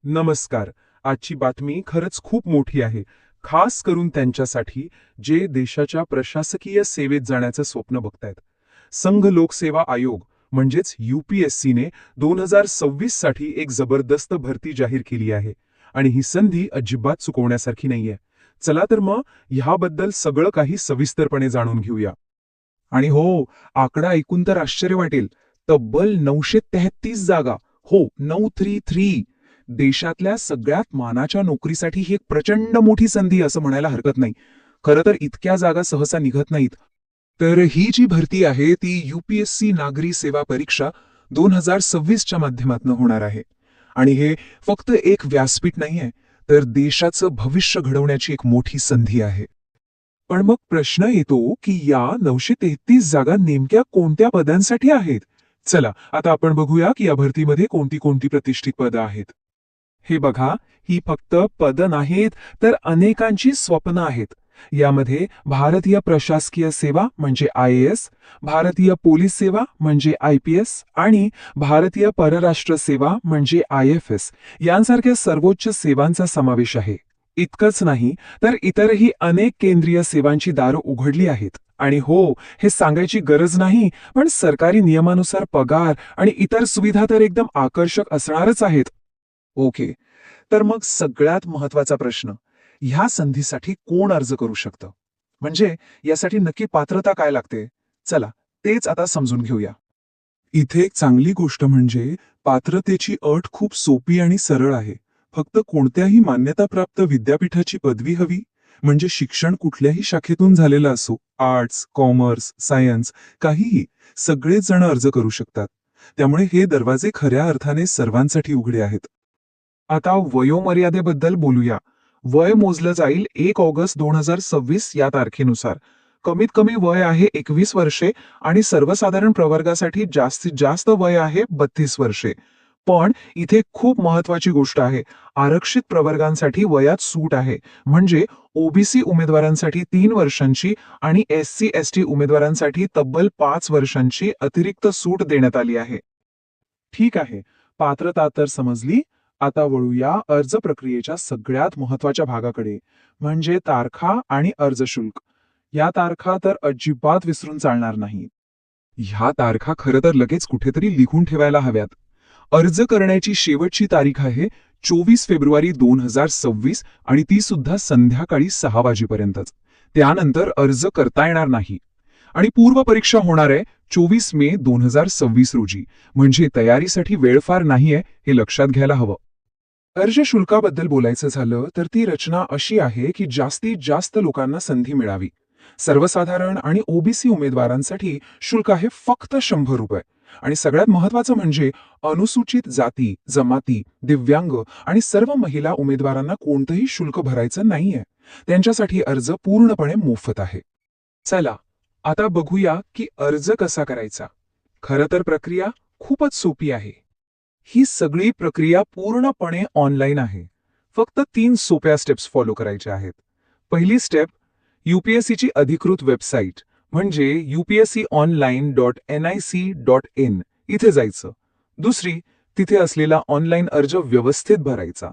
नमस्कार. आजची बातमी खरंच खूप मोठी आहे. खास करून त्यांच्यासाठी जे देशाच्या प्रशासकीय सेवेत जाण्याचं स्वप्न बघतायत. संघ लोकसेवा आयोग म्हणजेच UPSCने 2026 साठी एक जबरदस्त भरती जाहीर केली आहे. आणि ही संधी अजिबात चुकवण्यासारखी नाहीये. चला तर मग ह्याबद्दल सगळं काही सविस्तरपणे जाणून घेऊया. आणि हो, आकडा ऐकून तर आश्चर्य वाटेल. तब्बल 933 जागा. हो, 933. देशातल्या सगळ्यात मानाच्या नोकरीसाठी ही एक प्रचंड मोठी संधी असं म्हणायला हरकत नाही. खरं तर इतक्या जागा सहसा निघत नाहीत. तर ही जी भरती आहे ती UPSC नागरी सेवा परीक्षा 2026च्या माध्यमातून होणार आहे. आणि हे फक्त एक व्यासपीठ नाहीये, तर देशाचं भविष्य घडवण्याची एक मोठी संधी आहे. पण मग प्रश्न येतो की या 933 जागा नेमक्या कोणत्या पदांसाठी आहेत? चला आता आपण बघूया की या भरतीमध्ये कोणती कोणती प्रतिष्ठित पदं आहेत. हे बघा, ही फक्त पदं नाहीत, तर अनेकांची स्वप्न आहेत. यामध्ये भारतीय प्रशासकीय सेवा म्हणजे IAS, भारतीय पोलीस सेवा म्हणजे IPS आणि भारतीय परराष्ट्र सेवा म्हणजे IFS यांसारख्या सर्वोच्च सेवांचा समावेश आहे. इतकंच नाही, तर इतरही अनेक केंद्रीय सेवांची दारं उघडली आहेत. आणि हो, हे सांगायची गरज नाही, पण सरकारी नियमानुसार पगार आणि इतर सुविधा तर एकदम आकर्षक असणारच आहेत. ओके, तर मग सगळ्यात महत्वाचा प्रश्न, ह्या संधीसाठी कोण अर्ज करू शकतं? म्हणजे यासाठी नक्की पात्रता काय लागते? चला, तेच आता समजून घेऊया. इथे एक चांगली गोष्ट म्हणजे पात्रतेची अट खूप सोपी आणि सरळ आहे. फक्त कोणत्याही मान्यताप्राप्त विद्यापीठाची पदवी हवी, म्हणजे शिक्षण कुठल्याही शाखेतून झालेलं असो, आर्ट्स, कॉमर्स, सायन्स, काहीही, सगळेच जण अर्ज करू शकतात. त्यामुळे हे दरवाजे खऱ्या अर्थाने सर्वांसाठी उघडे आहेत. आता वयोमर्यादेबद्दल बोलूया. वय मोजलं जाईल 1 ऑगस्ट 2026 या तारखेनुसार. कमीत कमी वय आहे 21 वर्षे आणि सर्वसाधारण प्रवर्गासाठी जास्तीत जास्त वय आहे 32 वर्षे. पण इथे खूप महत्वाची गोष्ट आहे. आरक्षित प्रवर्गांसाठी वयात सूट आहे. म्हणजे OBC उमेदवारांसाठी 3 वर्षांची आणि SC/ST उमेदवारांसाठी तब्बल 5 वर्षांची अतिरिक्त सूट देण्यात आली आहे. ठीक आहे, पात्रता तर समजली. आता वळूया अर्ज प्रक्रियेच्या सगळ्यात महत्वाच्या भागाकडे, म्हणजे तारखा आणि अर्ज शुल्क. या तारखा तर अजिबात विसरून चालणार नाही. ह्या तारखा खरं तर लगेच कुठेतरी लिहून ठेवायला हव्यात. अर्ज करण्याची शेवटची तारीख आहे 24 फेब्रुवारी 2026 आणि ती सुद्धा संध्याकाळी 6 वाजेपर्यंतच. त्यानंतर अर्ज करता येणार नाही. आणि पूर्व परीक्षा होणार आहे 24 मे 2026 रोजी. म्हणजे तयारीसाठी वेळ फार नाहीये, हे लक्षात घ्यायला हवं. अर्ज शुल्काबद्दल बोलायचं झालं तर ती रचना अशी आहे की जास्तीत जास्त लोकांना संधी मिळावी. सर्वसाधारण आणि OBC उमेदवारांसाठी शुल्क आहे फक्त 100 रुपये. आणि सगळ्यात महत्वाचं म्हणजे अनुसूचित जाती, जमाती, दिव्यांग आणि सर्व महिला उमेदवारांना कोणतंही शुल्क भरायचं नाहीये. त्यांच्यासाठी अर्ज पूर्णपणे मोफत आहे. चला, आता बघूया की अर्ज कसा करायचा. खरं तर प्रक्रिया खूपच सोपी आहे. ही सगळी प्रक्रिया पूर्णपणे ऑनलाईन आहे. फक्त 3 सोप्या स्टेप्स फॉलो करायच्या आहेत. पहिली स्टेप, UPSCची अधिकृत वेबसाईट म्हणजे upsconline.nic.in इथे जायचं. दुसरी, तिथे असलेला ऑनलाईन अर्ज व्यवस्थित भरायचा.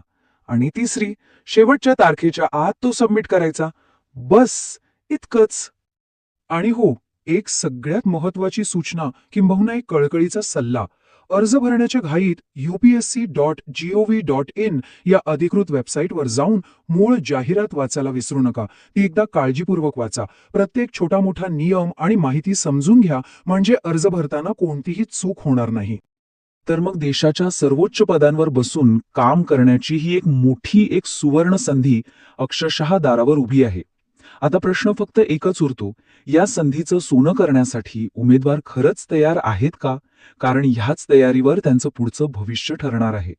आणि तिसरी, शेवटच्या तारखेच्या आत तो सबमिट करायचा. बस, इतकंच. आणि हो, एक सगळ्यात महत्वाची सूचना किंबहुना एक कळकळीचा सल्ला, अर्ज भरण्याच्या घाईत upsc.gov.in या अधिकृत वेबसाईटवर जाऊन मूळ जाहिरात वाचायला विसरू नका. ती एकदा काळजीपूर्वक वाचा. प्रत्येक छोटा मोठा नियम आणि माहिती समजून घ्या, म्हणजे अर्ज भरताना कोणतीही चूक होणार नाही. तर मग देशाच्या सर्वोच्च पदांवर बसून काम करण्याची ही एक मोठी सुवर्ण संधी अक्षरशः दारावर उभी आहे. आता प्रश्न फक्त एकच उरतो, या संधीचं सोनं करण्यासाठी उमेदवार खरंच तयार आहेत का? कारण ह्याच तयारीवर त्यांचं पुढचं भविष्य ठरणार आहे.